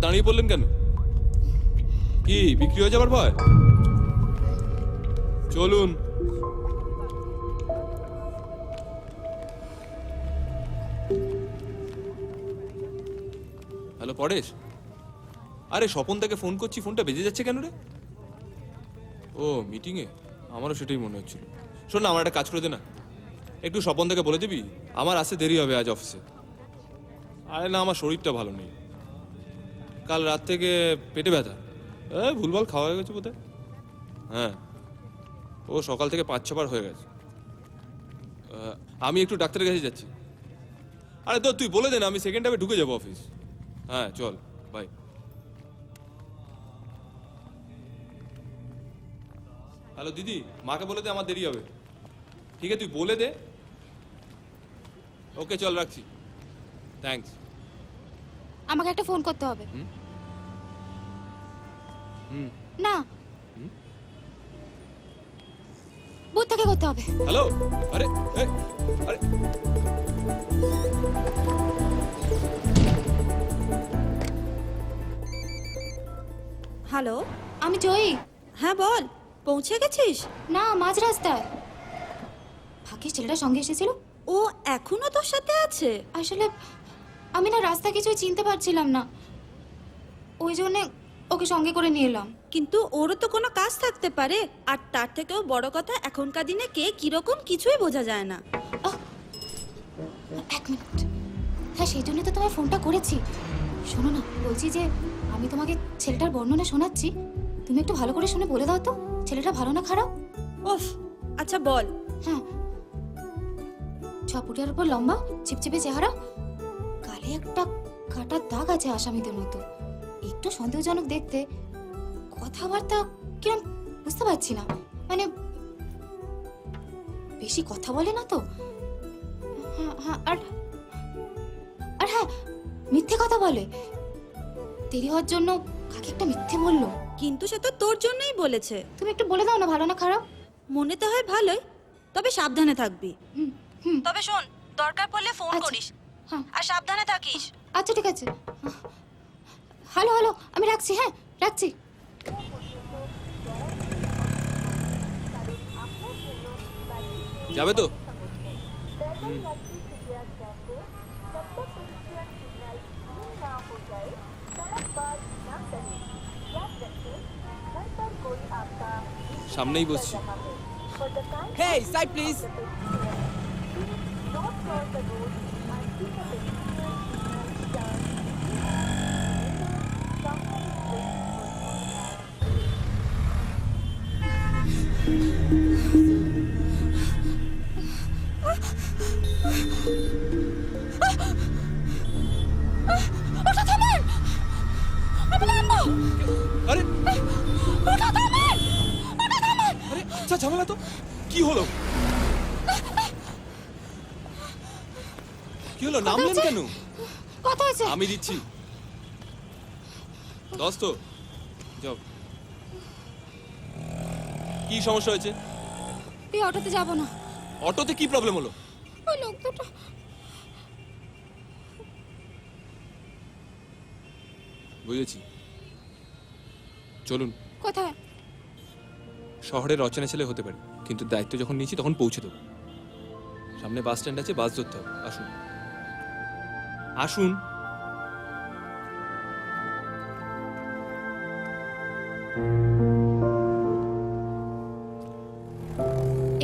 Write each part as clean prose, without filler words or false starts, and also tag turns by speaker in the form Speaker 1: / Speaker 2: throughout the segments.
Speaker 1: দাঁড়িয়ে পড়লেন কেন? কি বিক্রি হয়ে যাবার ভয়? চলুন। হ্যালো পরেশ, আরে স্বপন থেকে ফোন করছি, ফোনটা বেজে যাচ্ছে কেন রে? ও মিটিংয়ে, আমারও সেটাই মনে হচ্ছিল। শোন না, আমার একটা কাজ করে দে না, একটু স্বপন থেকে বলে দিবি আমার আসতে দেরি হবে আজ অফিসে। আরে না, আমার শরীরটা ভালো নেই, কাল রাত থেকে পেটে ব্যথা, ভুলভাল খাওয়া হয়ে গেছে বোধহয়। হ্যাঁ, ও সকাল থেকে 5-6 বার হয়ে গেছে। আমি একটু ডাক্তারের কাছে যাচ্ছি। আরে তো তুই বলে দে না, আমি সেকেন্ড টাইমে ঢুকে যাবো অফিস। হ্যাঁ চল, বাই। হ্যালো দিদি, মাকে বলে দে আমার দেরি হবে। ঠিক আছে তুই বলে দে। ওকে চল, রাখছি। থ্যাঙ্কস।
Speaker 2: আমাকে একটা ফোন করতে হবে। না, বুথ থেকে করতে হবে।
Speaker 1: হ্যালো, আরে আরে
Speaker 3: হ্যালো,
Speaker 2: আমি জয়ী।
Speaker 3: হ্যাঁ বল, পৌঁছে গেছিস?
Speaker 2: না, মাঝ রাস্তায়। ভাগ্যিস ছেলেটা সঙ্গে এসেছিল।
Speaker 3: ও এখনো তোর সাথে আছে?
Speaker 2: আসলে আমি না রাস্তা কিছুই চিনতে পারছিলাম না, ওই জন্য ওকে সঙ্গে করে নিয়ে এলাম।
Speaker 3: কিন্তু ওরও তো কোনো কাজ থাকতে পারে, আর তার থেকেও বড় কথা এখনকার দিনে কে কিরকম কিছুই বোঝা যায় না।
Speaker 2: এক মিনিট। হ্যাঁ, সেই জন্য তো তোমায় ফোনটা করেছি। শোনো না, বলছি যে আমি তোমাকে ছেলেটার বর্ণনা শোনাচ্ছি, তুমি একটু ভালো করে শুনে বলে দাও তো ছেলেটা ভালো না খারাপ।
Speaker 3: ওফ, আচ্ছা বল।
Speaker 2: হ্যাঁ, 6 ফুটের উপর লম্বা, চিপচিপে চেহারা, গালে একটা কাটার দাগ আছে আসামিদের মতো, একটু সন্দেহজনক দেখতে, কথাবার্তা কিরম বুঝতে পারছি না, মানে বেশি কথা বলে না তো। হ্যাঁ হ্যাঁ, আর আর হ্যাঁ, মিথ্যে কথা বলে। দেরি হওয়ার জন্য কাকে একটা মিথ্যে বললো।
Speaker 3: কিন্তু সে তো তোর জন্যই বলেছে।
Speaker 2: তুমি একটু বলে দাও না ভালো না খারাপ।
Speaker 3: মনে তো হয় ভালোই, তবে সাবধানে থাকবি।
Speaker 2: হুম।
Speaker 3: তবে শোন, দরকার পড়লে ফোন
Speaker 2: আচ্ছা।
Speaker 3: করিস,
Speaker 2: হ্যাঁ
Speaker 3: আর সাবধানে থাকিস।
Speaker 2: আচ্ছা ঠিক আছে। হ্যালো হ্যালো, আমি রাখছি। হ্যাঁ রাখছি।
Speaker 1: যাবে তো? সামনেই বসছি।
Speaker 4: Hey, side please.
Speaker 2: ওটা থামান! আমি নামবো!
Speaker 1: আরে
Speaker 2: ওটা থামান! ওটা থামান!
Speaker 1: আরে আচ্ছা, ঝামেলা তো কি হলো? কি হলো, নামলেন কেন?
Speaker 2: কথা আছে।
Speaker 1: আমি দিচ্ছি। দোস্ত যাও। কি সমস্যা হয়েছে?
Speaker 2: এই অটোতে যাবো না।
Speaker 1: অটোতে কি প্রবলেম হলো?
Speaker 2: ওই লোক দুটো।
Speaker 1: বুঝেছি, চলুন।
Speaker 2: কোথায়?
Speaker 1: শহরের অচেনা ছেলে হতে পারে, কিন্তু দায়িত্ব যখন নিয়েছি তখন পৌঁছে দেবো। সামনে বাস স্ট্যান্ড আছে, বাস ধরতে হবে। আসুন আসুন।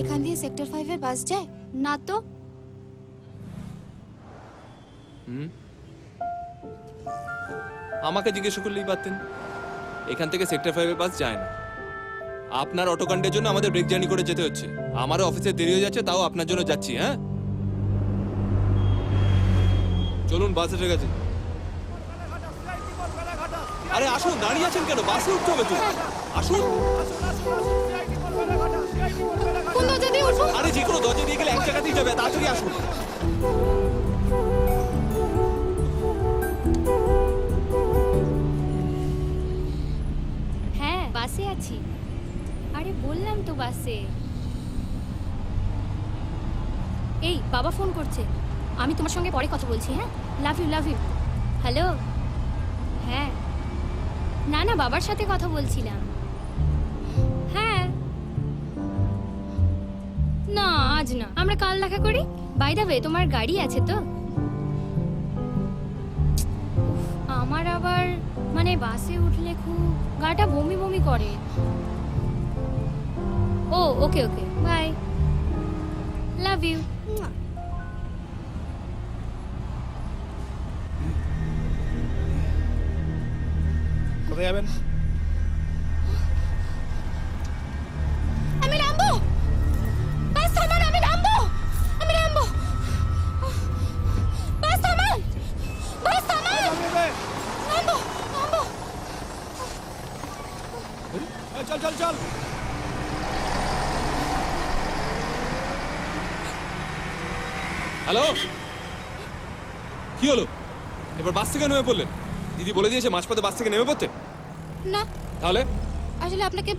Speaker 2: এখান দিয়ে সেক্টর 5 এর বাস যায় না তো?
Speaker 1: আমাকে জিজ্ঞেস করলেই পারতেন। এখান থেকে সেক্টর 5 এর বাস যায় না। আপনার অটোকাণ্ডের জন্য আমাদের ব্রেক জার্নি করে যেতে হচ্ছে। আমারও অফিসে দেরি হয়ে যাচ্ছে, তাও আপনার জন্য যাচ্ছি। হ্যাঁ চলুন, বাস এসে গেছে। আরে আসুন, দাঁড়িয়ে আছেন কেন? বাসে উঠতে হবে তো। আসুন।
Speaker 2: কোন দরজা দিয়ে উঠবো?
Speaker 1: আরে যে কোনো দরজা দিয়ে গেলে এক জায়গাতেই যাবে, তাড়াতাড়ি আসুন।
Speaker 5: হ্যাঁ বাসে আছি। আরে বললাম তো বাসে। এই বাবা ফোন করছে, আমি তোমার সঙ্গে পরে কথা বলছি। হ্যাঁ, love you love you. Hello. হ্যাঁ না না, বাবার সাথে কথা বলছিলাম। হ্যাঁ। না আজ না, আমরা কাল দেখা করি। বাই দ্য ওয়ে, তোমার গাড়ি আছে তো? আমার আবার মানে বাসে উঠলে খুব গাটা বমি বমি করে। ও ওকে ওকে, বাই, লাভ ইউ।
Speaker 6: কোথায় যাবেন?
Speaker 2: আমি নামবো, বাস থামান, আমি নামবো, আমি নামবো, বাস থামান, বাস থামান, নামবো, নামবো।
Speaker 6: চল চল চল।
Speaker 1: হ্যালো, কি হলো? এবার বাস থেকে নেমে পড়লেন? দিদি বলে দিয়েছে মাঝপথে বাস থেকে নেমে পড়তে।
Speaker 2: না,
Speaker 1: তাহলে
Speaker 2: আসলে আপনাকে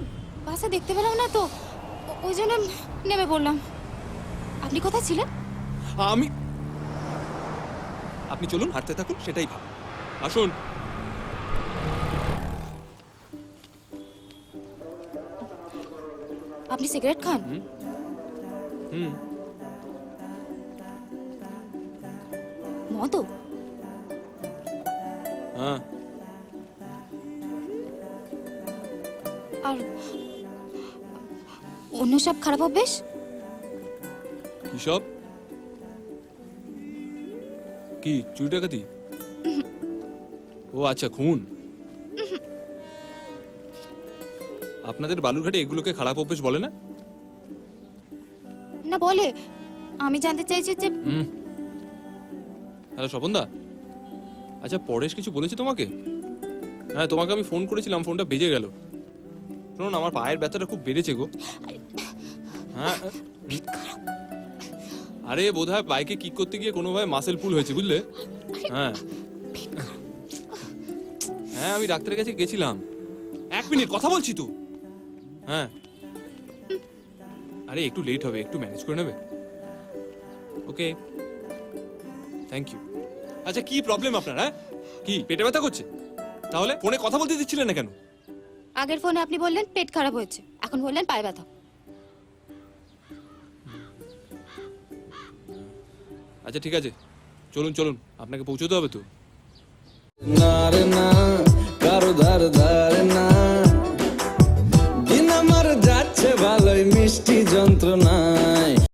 Speaker 2: বাসে দেখতে পেলাম না তো, ওই জন্য নেমে পড়লাম। আপনি কোথায় ছিলেন?
Speaker 1: আপনি চলুন, হাঁটতে থাকুন, সেটাই ভালো। আসুন।
Speaker 2: আপনি সিগারেট খান?
Speaker 1: হুম।
Speaker 2: মদও?
Speaker 1: হ্যাঁ।
Speaker 2: আর অন্য সব খারাপ অভ্যেস?
Speaker 1: কি সব? কি চুরি ডাকাতি? ও আচ্ছা, খুন। আপনাদের বালুরঘাটে এগুলোকে খারাপ অভ্যেস বলে না?
Speaker 2: না বলে, আমি জানতে চাইছি যে
Speaker 1: হ্যালো স্বপনদা, আচ্ছা পরেশ কিছু বলেছে তোমাকে? হ্যাঁ, তোমাকে আমি ফোন করেছিলাম, ফোনটা বেজে গেল। শুনুন, আমার পায়ের ব্যথাটা খুব বেড়েছে গো। হ্যাঁ, আরে বোধহয় বাইকে কিক করতে গিয়ে কোনোভাবে মাসেল পুল হয়েছে, বুঝলে? হ্যাঁ হ্যাঁ, আমি ডাক্তারের কাছে গেছিলাম। 1 মিনিট কথা বলছি তো। হ্যাঁ, আরে একটু লেট হবে, একটু ম্যানেজ করে নেবে? ওকে, থ্যাংক ইউ। আচ্ছা, কি প্রবলেম আপনার? হ্যাঁ, কি পেটে ব্যথা করছে? তাহলে ফোনে কথা বলতে দিচ্ছিলেন না কেন?
Speaker 2: আগের ফোনে আপনি বললেন পেট খারাপ হয়েছে, এখন বললেন পায়ে ব্যথা।
Speaker 1: আচ্ছা ঠিক আছে, চলুন চলুন, আপনাকে পৌঁছতে হবে তো।
Speaker 7: না রে না, কারো ধার ধারে না, দিন আমার যাচ্ছে ভালোই মিষ্টি যন্ত্রণা।